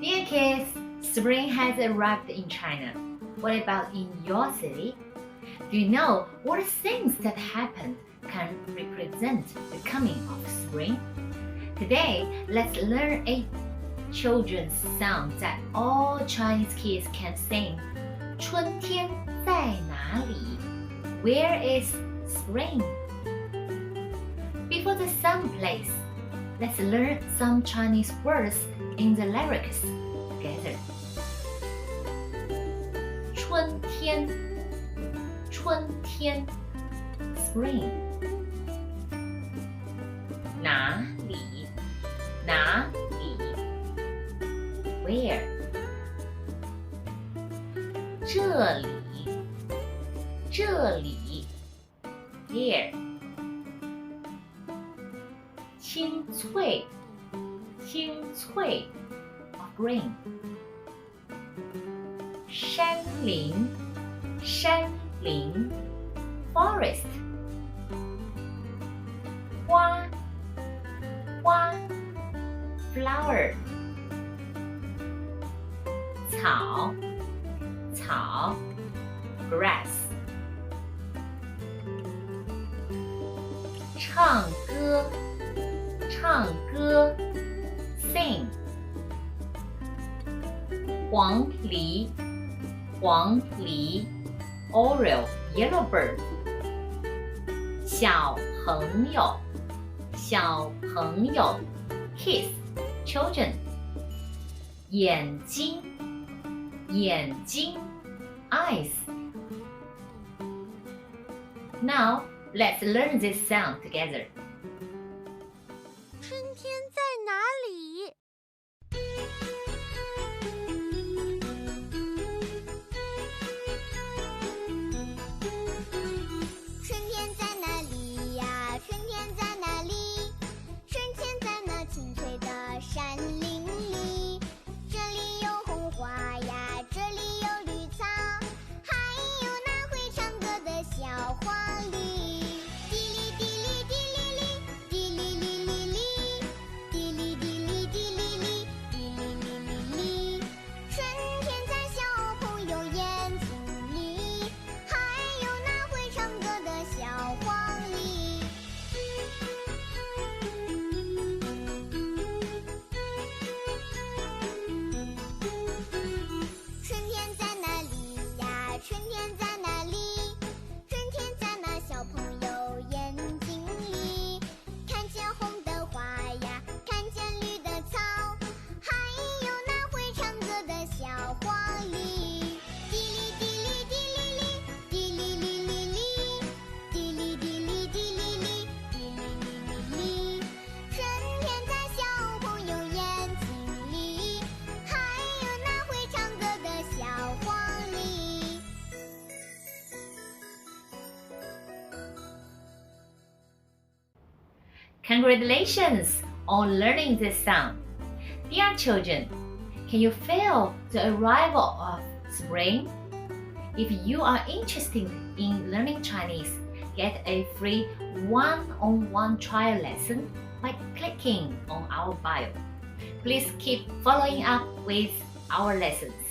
Dear kids, spring has arrived in China. What about in your city? Do you know what things that happened can represent the coming of spring? Today, let's learn a children's song that all Chinese kids can sing. 春天在哪里? Where is spring? Before the song plays, let's learn some Chinese words in the lyrics together. 春天 春天 Spring 哪里 哪里 Where 这里这里 Here 青翠青翠 of green 山林山林 forest 花花 flower 草草 grass 唱歌唱歌 sing 黄鹂黄鹂 Oriole yellow bird 小朋友小朋友 kids children 眼睛眼睛 eyes Now let's learn this sound together 春天在哪里？春天在哪里呀？春天在哪里？春天在那青翠的山林里，这里有红花呀，这里有绿草，还有那会唱歌的小黄鹂。Congratulations on learning this sound. Dear children, can you feel the arrival of spring? If you are interested in learning Chinese, get a free one-on-one trial lesson by clicking on our bio. Please keep following up with our lessons.